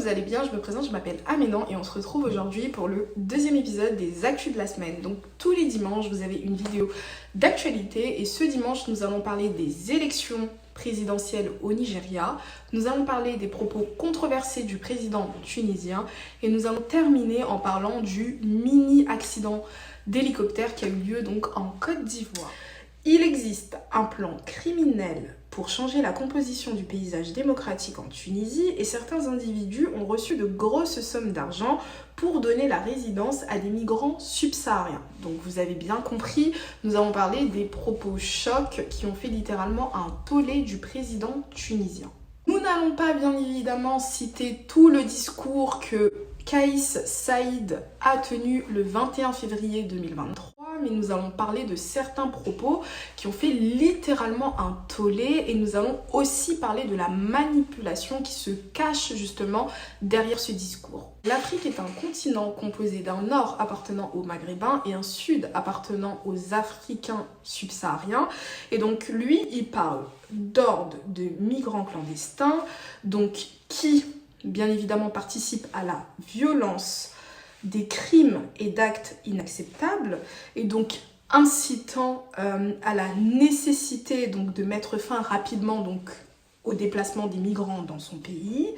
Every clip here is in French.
vous allez bien, je me présente, je m'appelle Aménan et on se retrouve aujourd'hui pour le deuxième épisode des Actus de la semaine. Donc tous les dimanches, vous avez une vidéo d'actualité et ce dimanche, nous allons parler des élections présidentielle au Nigeria. Nous allons parler des propos controversés du président tunisien et nous allons terminer en parlant du mini-accident d'hélicoptère qui a eu lieu donc en Côte d'Ivoire. Il existe un plan criminel pour changer la composition du paysage démocratique en Tunisie et certains individus ont reçu de grosses sommes d'argent pour donner la résidence à des migrants subsahariens. Donc vous avez bien compris, nous allons parler des propos chocs qui ont fait littéralement un tollé du président tunisien. Nous n'allons pas bien évidemment citer tout le discours que Kais Saïed a tenu le 21 février 2023, mais nous allons parler de certains propos qui ont fait littéralement un tollé et nous allons aussi parler de la manipulation qui se cache justement derrière ce discours. L'Afrique est un continent composé d'un nord appartenant aux Maghrébins et un sud appartenant aux Africains subsahariens. Et donc lui, il parle d'hordes de migrants clandestins, donc qui bien évidemment participent à la violence, des crimes et d'actes inacceptables, et donc incitant à la nécessité donc, de mettre fin rapidement donc, au déplacement des migrants dans son pays.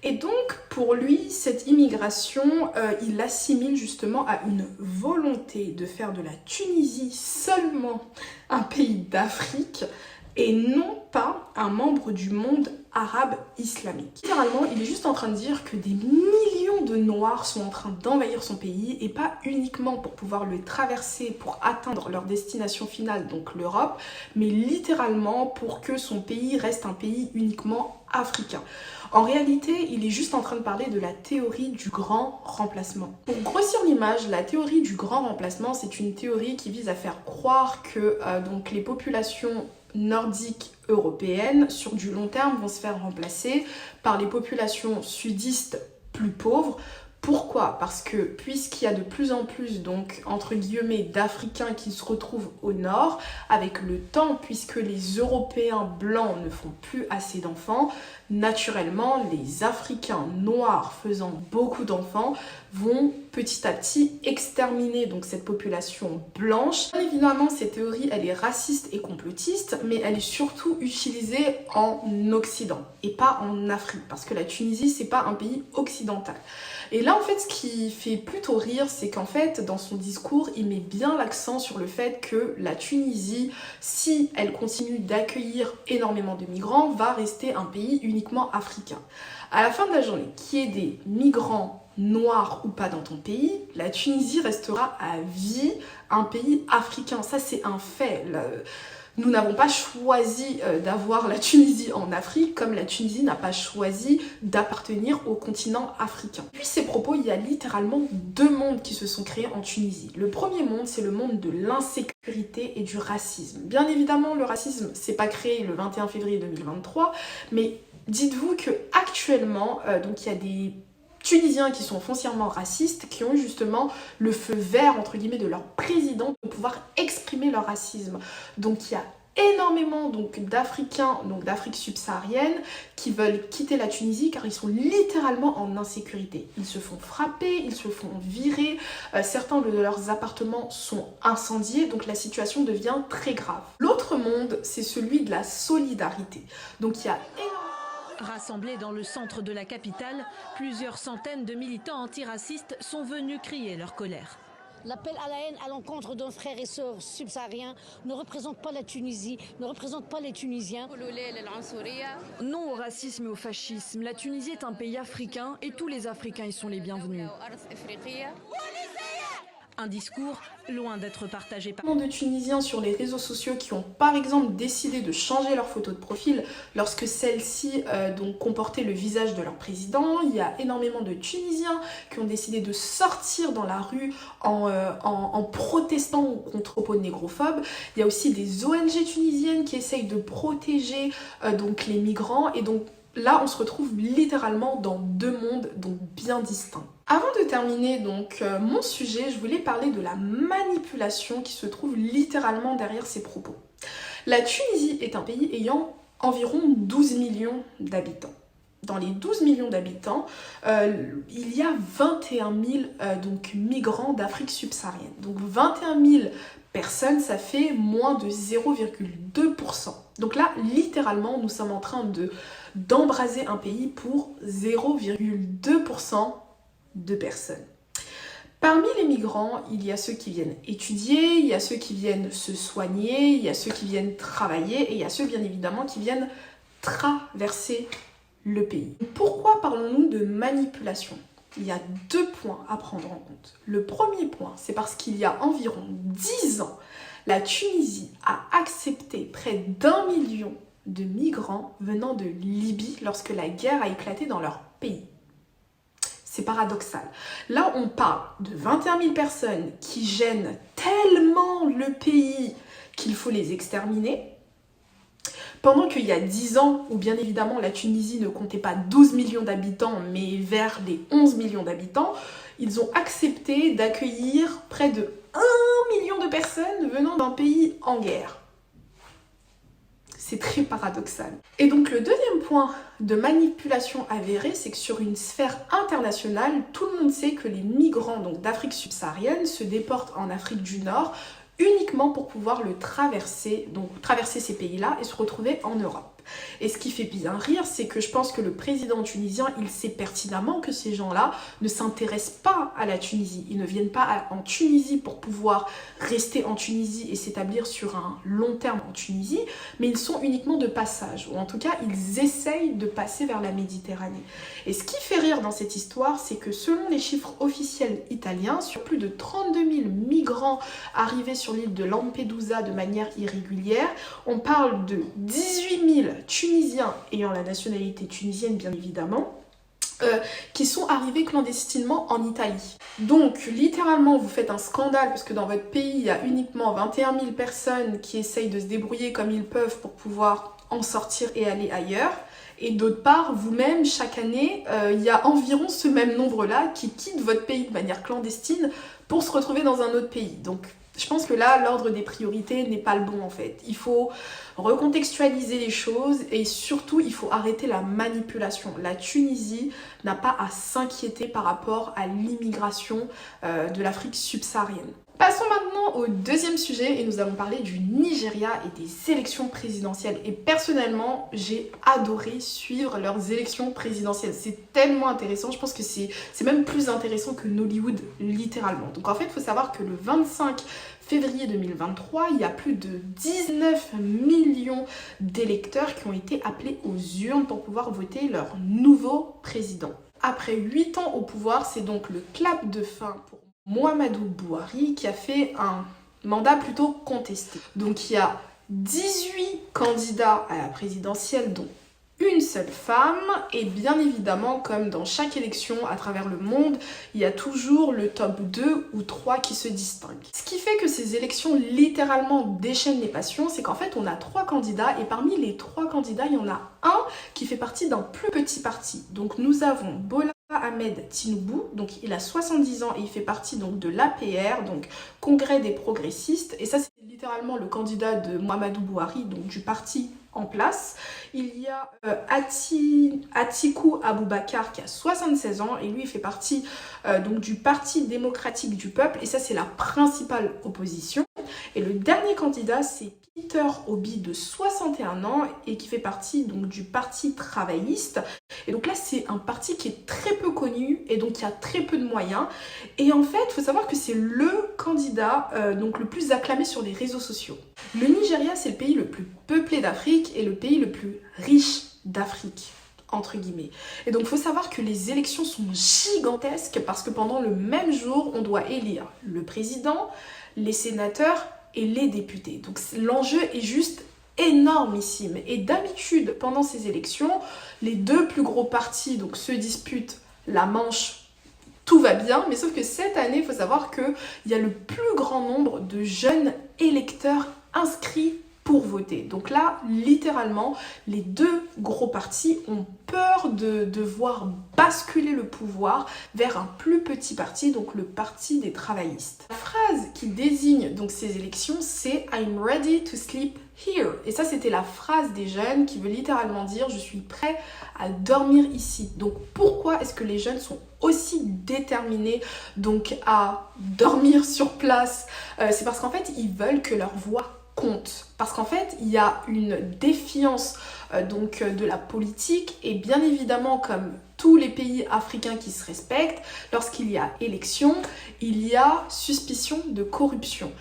Et donc, pour lui, cette immigration, il l'assimile justement à une volonté de faire de la Tunisie seulement un pays d'Afrique et non pas un membre du monde arabe islamique. Littéralement, il est juste en train de dire que des millions de Noirs sont en train d'envahir son pays et pas uniquement pour pouvoir le traverser pour atteindre leur destination finale, donc l'Europe, mais littéralement pour que son pays reste un pays uniquement africain. En réalité, il est juste en train de parler de la théorie du grand remplacement. Pour grossir l'image, la théorie du grand remplacement, c'est une théorie qui vise à faire croire que donc les populations nordiques européennes, sur du long terme, vont se faire remplacer par les populations sudistes plus pauvres. Pourquoi? Parce que puisqu'il y a de plus en plus, donc, entre guillemets, d'Africains qui se retrouvent au nord, avec le temps, puisque les Européens blancs ne font plus assez d'enfants, naturellement, les Africains noirs faisant beaucoup d'enfants vont petit à petit exterminer donc cette population blanche. Bien évidemment, cette théorie, elle est raciste et complotiste, mais elle est surtout utilisée en Occident et pas en Afrique, parce que la Tunisie, c'est pas un pays occidental. Et là, en fait, ce qui fait plutôt rire, c'est qu'en fait, dans son discours, il met bien l'accent sur le fait que la Tunisie, si elle continue d'accueillir énormément de migrants, va rester un pays uniquement africain. À la fin de la journée, qu'il y ait des migrants noirs ou pas dans ton pays, la Tunisie restera à vie un pays africain. Ça, c'est un fait. Nous n'avons pas choisi d'avoir la Tunisie en Afrique, comme la Tunisie n'a pas choisi d'appartenir au continent africain. Puis ces propos, il y a littéralement deux mondes qui se sont créés en Tunisie. Le premier monde, c'est le monde de l'insécurité et du racisme. Bien évidemment, le racisme, c'est pas créé le 21 février 2023, mais dites-vous que actuellement, donc il y a des Tunisiens qui sont foncièrement racistes, qui ont eu justement le feu vert, entre guillemets, de leur président de pouvoir exprimer leur racisme. Donc il y a énormément d'Africains, donc d'Afrique subsaharienne, qui veulent quitter la Tunisie car ils sont littéralement en insécurité. Ils se font frapper, ils se font virer, certains de leurs appartements sont incendiés, donc la situation devient très grave. L'autre monde, c'est celui de la solidarité. Donc il y a Rassemblés dans le centre de la capitale, plusieurs centaines de militants antiracistes sont venus crier leur colère. L'appel à la haine à l'encontre de nos frères et sœurs subsahariens ne représente pas la Tunisie, ne représente pas les Tunisiens. Non au racisme et au fascisme. La Tunisie est un pays africain et tous les Africains y sont les bienvenus. Un discours loin d'être partagé par de Tunisiens sur les réseaux sociaux qui ont par exemple décidé de changer leur photo de profil lorsque celle-ci donc comportait le visage de leur président. Il y a énormément de Tunisiens qui ont décidé de sortir dans la rue en protestant contre les propos négrophobes. Il y a aussi des ONG tunisiennes qui essayent de protéger donc les migrants et donc là on se retrouve littéralement dans deux mondes donc bien distincts. Avant de terminer donc mon sujet, je voulais parler de la manipulation qui se trouve littéralement derrière ces propos. La Tunisie est un pays ayant environ 12 millions d'habitants. dans les 12 millions d'habitants, il y a 21 000 donc, migrants d'Afrique subsaharienne. Donc 21 000 personnes, ça fait moins de 0,2%. Donc là, littéralement, nous sommes en train d'embraser un pays pour 0,2% de personnes. Parmi les migrants, il y a ceux qui viennent étudier, il y a ceux qui viennent se soigner, il y a ceux qui viennent travailler et il y a ceux bien évidemment qui viennent traverser le pays. Pourquoi parlons-nous de manipulation ? Il y a 2 points à prendre en compte. Le premier point, c'est parce qu'il y a environ 10 ans, la Tunisie a accepté près d'1 million de migrants venant de Libye lorsque la guerre a éclaté dans leur pays. C'est paradoxal. Là, on parle de 21 000 personnes qui gênent tellement le pays qu'il faut les exterminer. Pendant qu'il y a 10 ans, où bien évidemment la Tunisie ne comptait pas 12 millions d'habitants, mais vers les 11 millions d'habitants, ils ont accepté d'accueillir près de 1 million de personnes venant d'un pays en guerre. C'est très paradoxal. Et donc le deuxième point de manipulation avérée, c'est que sur une sphère internationale, tout le monde sait que les migrants donc d'Afrique subsaharienne se déportent en Afrique du Nord uniquement pour pouvoir traverser ces pays-là et se retrouver en Europe. Et ce qui fait bien rire, c'est que je pense que le président tunisien, il sait pertinemment que ces gens-là ne s'intéressent pas à la Tunisie. Ils ne viennent pas en Tunisie pour pouvoir rester en Tunisie et s'établir sur un long terme en Tunisie, mais ils sont uniquement de passage, ou en tout cas, ils essayent de passer vers la Méditerranée. Et ce qui fait rire dans cette histoire, c'est que selon les chiffres officiels italiens, sur plus de 32 000 migrants arrivés sur l'île de Lampedusa de manière irrégulière, on parle de 18 000 Tunisiens ayant la nationalité tunisienne bien évidemment, qui sont arrivés clandestinement en Italie. Donc littéralement vous faites un scandale parce que dans votre pays il y a uniquement 21 000 personnes qui essayent de se débrouiller comme ils peuvent pour pouvoir en sortir et aller ailleurs. Et d'autre part, vous-même, chaque année, il y a environ ce même nombre-là qui quittent votre pays de manière clandestine pour se retrouver dans un autre pays. Donc je pense que là, l'ordre des priorités n'est pas le bon en fait. Il faut recontextualiser les choses et surtout, il faut arrêter la manipulation. La Tunisie n'a pas à s'inquiéter par rapport à l'immigration de l'Afrique subsaharienne. Passons maintenant au deuxième sujet et nous allons parler du Nigeria et des élections présidentielles. Et personnellement, j'ai adoré suivre leurs élections présidentielles. C'est tellement intéressant, je pense que c'est même plus intéressant que Nollywood, littéralement. Donc en fait, il faut savoir que le 25 février 2023, il y a plus de 19 millions d'électeurs qui ont été appelés aux urnes pour pouvoir voter leur nouveau président. Après 8 ans au pouvoir, c'est donc le clap de fin pour Mouhamadou Bouhari qui a fait un mandat plutôt contesté. Donc il y a 18 candidats à la présidentielle dont une seule femme et bien évidemment comme dans chaque élection à travers le monde, il y a toujours le top 2 ou 3 qui se distinguent. Ce qui fait que ces élections littéralement déchaînent les passions, c'est qu'en fait on a 3 candidats et parmi les 3 candidats, il y en a un qui fait partie d'un plus petit parti. Donc nous avons Bola Ahmed Tinubu, donc il a 70 ans et il fait partie donc de l'APR, donc Congrès des progressistes, et ça c'est littéralement le candidat de Mouhamadou Bouhari, donc du parti en place. Il y a Atiku Abubakar qui a 76 ans et lui il fait partie donc du Parti démocratique du peuple et ça c'est la principale opposition. Et le dernier candidat c'est Peter Obi de 61 ans et qui fait partie donc du Parti travailliste. Et donc là c'est un parti qui est très peu connu et donc qui a très peu de moyens. Et en fait il faut savoir que c'est le candidat donc le plus acclamé sur les réseaux sociaux. Le Nigeria c'est le pays le plus peuplé d'Afrique et le pays le plus riche d'Afrique, entre guillemets. Et donc il faut savoir que les élections sont gigantesques parce que pendant le même jour, on doit élire le président, les sénateurs et les députés. Donc l'enjeu est juste énormissime. Et d'habitude, pendant ces élections, les 2 plus gros partis donc, se disputent la manche. Tout va bien, mais sauf que cette année, il faut savoir qu'il y a le plus grand nombre de jeunes électeurs inscrits pour voter. Donc là, littéralement, les deux gros partis ont peur de voir basculer le pouvoir vers un plus petit parti, donc le parti des travaillistes. La phrase qui désigne donc ces élections, c'est « I'm ready to sleep here ». Et ça, c'était la phrase des jeunes qui veut littéralement dire « je suis prêt à dormir ici ». Donc pourquoi est-ce que les jeunes sont aussi déterminés donc à dormir sur place? C'est parce qu'en fait, ils veulent que leur voix compte. Parce qu'en fait, il y a une défiance donc de la politique et bien évidemment, comme tous les pays africains qui se respectent, lorsqu'il y a élection, il y a suspicion de corruption.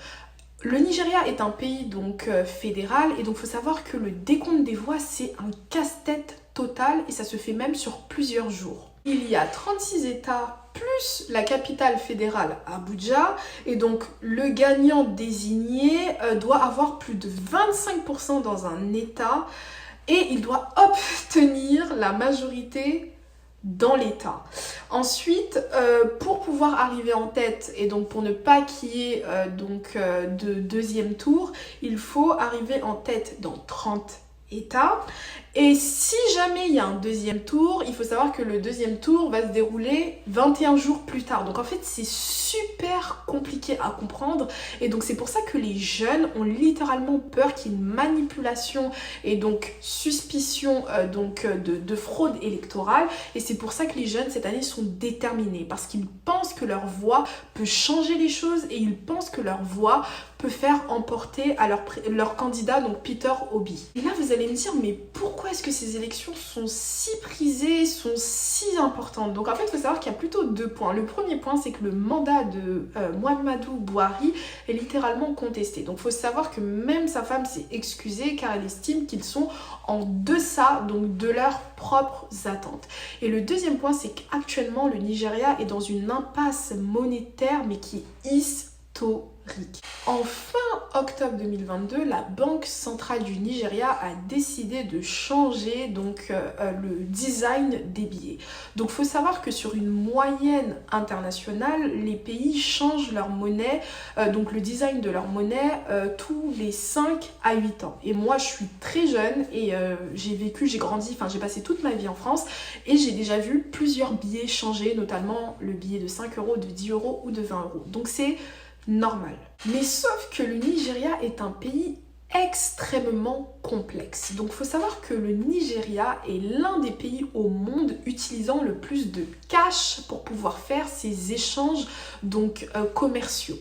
Le Nigeria est un pays donc fédéral et donc il faut savoir que le décompte des voix, c'est un casse-tête total et ça se fait même sur plusieurs jours. Il y a 36 États plus la capitale fédérale Abuja et donc le gagnant désigné doit avoir plus de 25% dans un État et il doit obtenir la majorité dans l'État. Ensuite, pour pouvoir arriver en tête et donc pour ne pas qu'il y ait de deuxième tour, il faut arriver en tête dans 30 États. Et si jamais il y a un deuxième tour, il faut savoir que le deuxième tour va se dérouler 21 jours plus tard. Donc en fait, c'est super compliqué à comprendre. Et donc c'est pour ça que les jeunes ont littéralement peur qu'il y ait une manipulation et donc suspicion de fraude électorale. Et c'est pour ça que les jeunes cette année sont déterminés. Parce qu'ils pensent que leur voix peut changer les choses et ils pensent que leur voix peut faire emporter à leur candidat, donc Peter Obi. Et là, vous allez me dire, mais pourquoi est-ce que ces élections sont si prisées, sont si importantes? Donc en fait, il faut savoir qu'il y a plutôt deux points. Le premier point, c'est que le mandat de Muhammadu Buhari est littéralement contesté. Donc il faut savoir que même sa femme s'est excusée car elle estime qu'ils sont en deçà donc, de leurs propres attentes. Et le deuxième point, c'est qu'actuellement, le Nigeria est dans une impasse monétaire, mais qui est historique. En fin octobre 2022, la Banque centrale du Nigeria a décidé de changer donc, le design des billets. Donc il faut savoir que sur une moyenne internationale, les pays changent leur monnaie, donc le design de leur monnaie tous les 5 à 8 ans. Et moi je suis très jeune et j'ai grandi, enfin j'ai passé toute ma vie en France et j'ai déjà vu plusieurs billets changer, notamment le billet de 5 euros, de 10 euros ou de 20 euros. Donc c'est normal. Mais sauf que le Nigeria est un pays extrêmement complexe. Donc il faut savoir que le Nigeria est l'un des pays au monde utilisant le plus de cash pour pouvoir faire ses échanges donc commerciaux.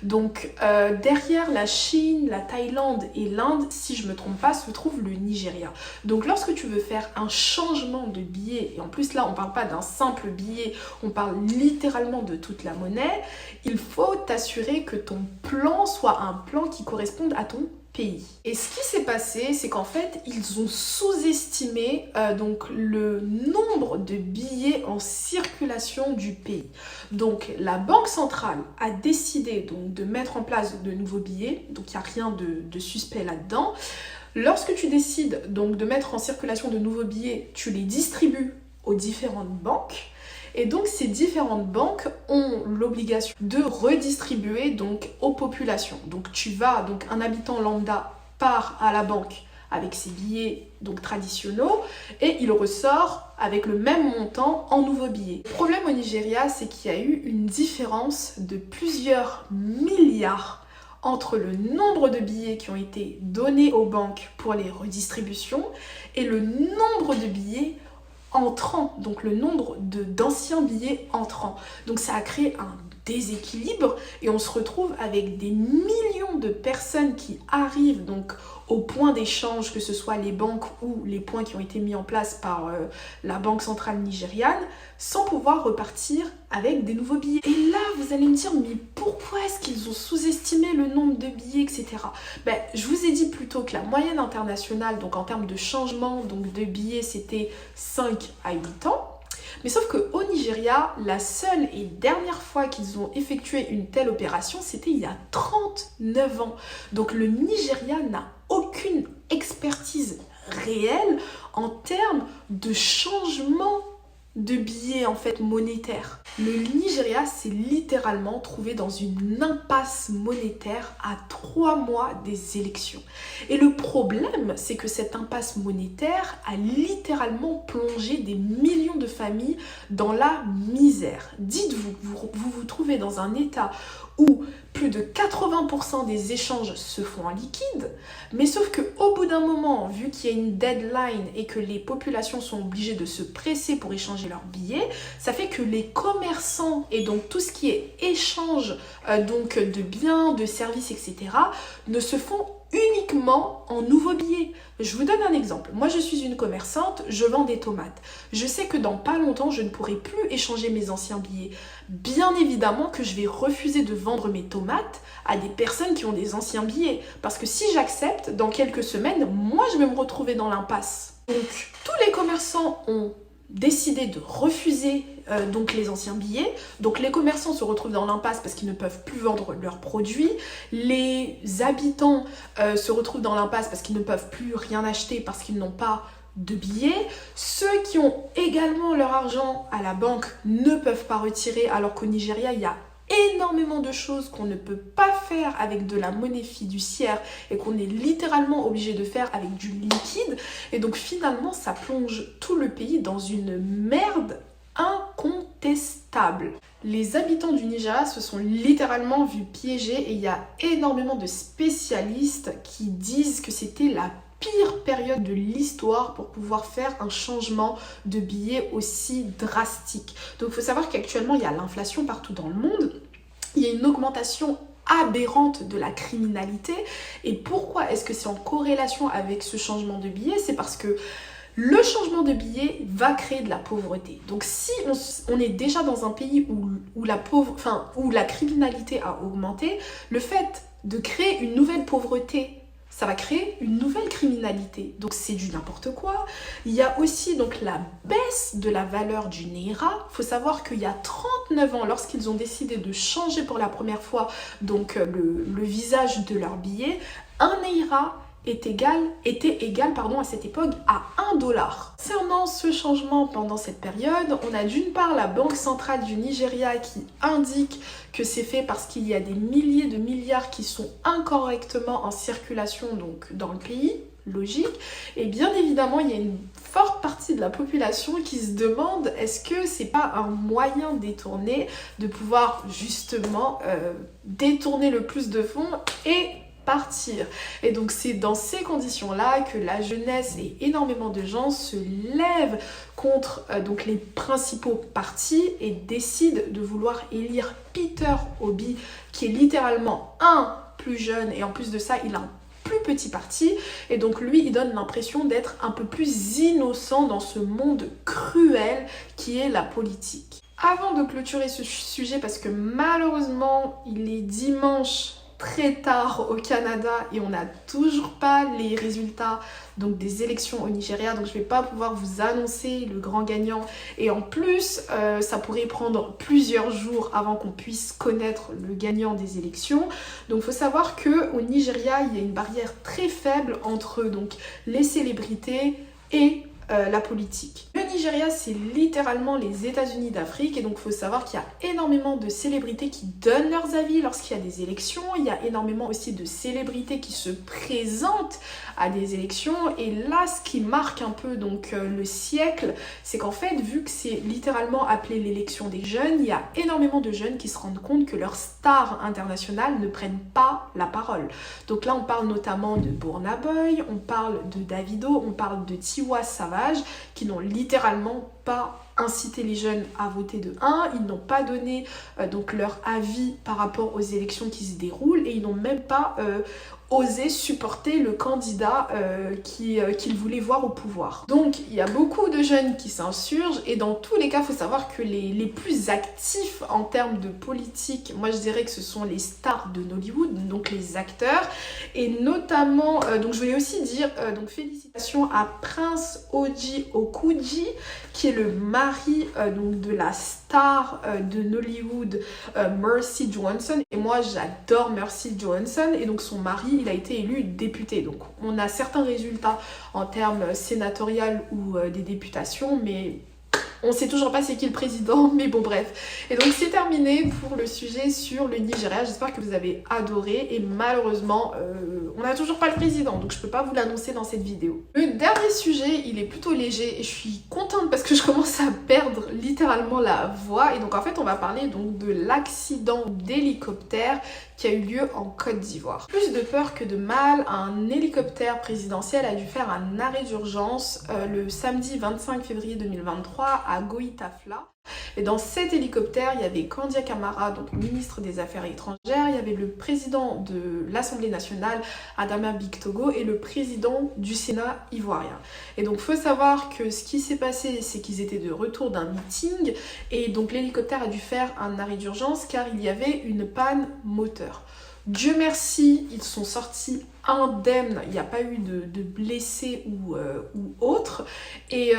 Donc derrière la Chine, la Thaïlande et l'Inde, si je me trompe pas, se trouve le Nigeria. Donc lorsque tu veux faire un changement de billet, et en plus là on parle pas d'un simple billet, on parle littéralement de toute la monnaie, il faut t'assurer que ton plan soit un plan qui corresponde à ton pays. Et ce qui s'est passé, c'est qu'en fait, ils ont sous-estimé donc le nombre de billets en circulation du pays. Donc la Banque centrale a décidé donc de mettre en place de nouveaux billets, donc il n'y a rien de suspect là-dedans. Lorsque tu décides donc de mettre en circulation de nouveaux billets, tu les distribues aux différentes banques. Et donc ces différentes banques ont l'obligation de redistribuer donc aux populations. Donc tu vas, donc un habitant lambda part à la banque avec ses billets donc traditionnels et il ressort avec le même montant en nouveaux billets. Le problème au Nigeria, c'est qu'il y a eu une différence de plusieurs milliards entre le nombre de billets qui ont été donnés aux banques pour les redistributions et le nombre de billets entrants, donc le nombre d'anciens billets entrants. Donc ça a créé un déséquilibre et on se retrouve avec des millions de personnes qui arrivent donc au point d'échange, que ce soit les banques ou les points qui ont été mis en place par la Banque centrale nigériane, sans pouvoir repartir avec des nouveaux billets. Et là, vous allez me dire, mais pourquoi est-ce qu'ils ont sous-estimé le nombre de billets, etc. Ben, je vous ai dit plutôt que la moyenne internationale, donc en termes de changement donc de billets, c'était 5 à 8 ans. Mais sauf qu'au Nigeria, la seule et dernière fois qu'ils ont effectué une telle opération, c'était il y a 39 ans. Donc le Nigeria n'a aucune expertise réelle en termes de changement de billets en fait monétaires. Le Nigeria s'est littéralement trouvé dans une impasse monétaire à 3 mois des élections. Et le problème, c'est que cette impasse monétaire a littéralement plongé des millions de familles dans la misère. Dites-vous, vous vous trouvez dans un état où plus de 80% des échanges se font en liquide, mais sauf qu'au bout d'un moment, vu qu'il y a une deadline et que les populations sont obligées de se presser pour échanger leurs billets, ça fait que les commerçants et donc tout ce qui est échange donc de biens, de services, etc. ne se font uniquement en nouveaux billets. Je vous donne un exemple. Moi, je suis une commerçante, je vends des tomates. Je sais que dans pas longtemps, je ne pourrai plus échanger mes anciens billets. Bien évidemment que je vais refuser de vendre mes tomates à des personnes qui ont des anciens billets. Parce que si j'accepte, dans quelques semaines, moi, je vais me retrouver dans l'impasse. Donc, tous les commerçants ont décidé de refuser donc les anciens billets. Donc les commerçants se retrouvent dans l'impasse parce qu'ils ne peuvent plus vendre leurs produits. Les habitants se retrouvent dans l'impasse parce qu'ils ne peuvent plus rien acheter parce qu'ils n'ont pas de billets. Ceux qui ont également leur argent à la banque ne peuvent pas retirer, alors qu'au Nigeria, il y a énormément de choses qu'on ne peut pas faire avec de la monnaie fiduciaire et qu'on est littéralement obligé de faire avec du liquide. Et donc finalement, ça plonge tout le pays dans une merde incontestable. Les habitants du Nigeria se sont littéralement vus piégés et il y a énormément de spécialistes qui disent que c'était la pire période de l'histoire pour pouvoir faire un changement de billet aussi drastique. Donc il faut savoir qu'actuellement il y a l'inflation partout dans le monde, il y a une augmentation aberrante de la criminalité. Et pourquoi est-ce que c'est en corrélation avec ce changement de billet? C'est parce que le changement de billet va créer de la pauvreté. Donc si on est déjà dans un pays où la criminalité a augmenté, le fait de créer une nouvelle pauvreté, ça va créer une nouvelle criminalité. Donc c'est du n'importe quoi. Il y a aussi donc la baisse de la valeur du Naira. Il faut savoir qu'il y a 39 ans, lorsqu'ils ont décidé de changer pour la première fois donc le visage de leur billet, un Naira était égal à cette époque à 1 dollar. Concernant ce changement pendant cette période, on a d'une part la Banque centrale du Nigeria qui indique que c'est fait parce qu'il y a des milliers de milliards qui sont incorrectement en circulation donc dans le pays, logique. Et bien évidemment, il y a une forte partie de la population qui se demande est-ce que c'est pas un moyen détourné de pouvoir justement détourner le plus de fonds et partir. Et donc c'est dans ces conditions-là que la jeunesse et énormément de gens se lèvent contre donc les principaux partis et décident de vouloir élire Peter Obi, qui est littéralement un plus jeune et en plus de ça il a un plus petit parti et donc lui il donne l'impression d'être un peu plus innocent dans ce monde cruel qui est la politique. Avant de clôturer ce sujet, parce que malheureusement il est dimanche très tard au Canada et on n'a toujours pas les résultats donc des élections au Nigeria, donc je vais pas pouvoir vous annoncer le grand gagnant et en plus ça pourrait prendre plusieurs jours avant qu'on puisse connaître le gagnant des élections. Donc il faut savoir que au Nigeria il y a une barrière très faible entre donc les célébrités et la politique. Le Nigeria, c'est littéralement les États-Unis d'Afrique et donc il faut savoir qu'il y a énormément de célébrités qui donnent leurs avis lorsqu'il y a des élections. Il y a énormément aussi de célébrités qui se présentent à des élections et là, ce qui marque un peu donc le siècle, c'est qu'en fait, vu que c'est littéralement appelé l'élection des jeunes, il y a énormément de jeunes qui se rendent compte que leurs stars internationales ne prennent pas la parole. Donc là, on parle notamment de Burna Boy, on parle de Davido, on parle de Tiwa Savage, qui n'ont littéralement pas incité les jeunes à voter de 1, ils n'ont pas donné donc leur avis par rapport aux élections qui se déroulent et ils n'ont même pas osé supporter le candidat qu'ils voulaient voir au pouvoir. Donc il y a beaucoup de jeunes qui s'insurgent et dans tous les cas, il faut savoir que les plus actifs en termes de politique, moi je dirais que ce sont les stars de Nollywood, donc les acteurs, et notamment, donc je voulais aussi dire donc félicitations à Prince Oji Okuji, qui est le mari donc de la star de Nollywood, Mercy Johnson. Et moi j'adore Mercy Johnson et donc son mari il a été élu député. Donc on a certains résultats en termes sénatorial ou des députations, mais On sait toujours pas c'est qui le président, mais bon bref. Et donc c'est terminé pour le sujet sur le Nigeria. J'espère que vous avez adoré et malheureusement on n'a toujours pas le président, donc je peux pas vous l'annoncer dans cette vidéo. Le dernier sujet, il est plutôt léger et je suis contente parce que je commence à perdre littéralement la voix. Et donc en fait on va parler donc de l'accident d'hélicoptère qui a eu lieu en Côte d'Ivoire. Plus de peur que de mal, un hélicoptère présidentiel a dû faire un arrêt d'urgence le samedi 25 février 2023 à Goïtafla. Et dans cet hélicoptère, il y avait Kandia Camara, donc ministre des Affaires étrangères, il y avait le président de l'Assemblée nationale, Adama Bictogo, et le président du Sénat ivoirien. Et donc, il faut savoir que ce qui s'est passé, c'est qu'ils étaient de retour d'un meeting, et donc l'hélicoptère a dû faire un arrêt d'urgence car il y avait une panne moteur. Dieu merci, ils sont sortis indemnes, il n'y a pas eu de blessés ou autres, et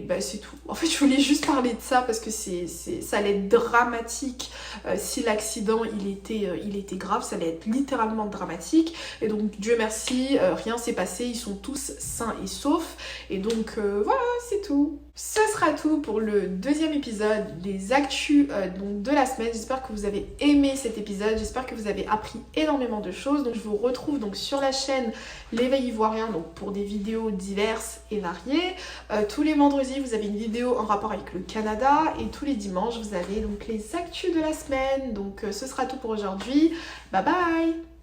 bah, c'est tout. En fait, je voulais juste parler de ça parce que ça allait être dramatique si l'accident il était grave, ça allait être littéralement dramatique, et donc Dieu merci, rien s'est passé, ils sont tous sains et saufs, et donc voilà, c'est tout. Ce sera tout pour le deuxième épisode des actus donc de la semaine. J'espère que vous avez aimé cet épisode, j'espère que vous avez appris énormément de choses. Donc je vous retrouve donc sur la chaîne L'éveil ivoirien donc pour des vidéos diverses et variées. Tous les vendredis vous avez une vidéo en rapport avec le Canada et tous les dimanches vous avez donc les actus de la semaine. Donc ce sera tout pour aujourd'hui. Bye bye.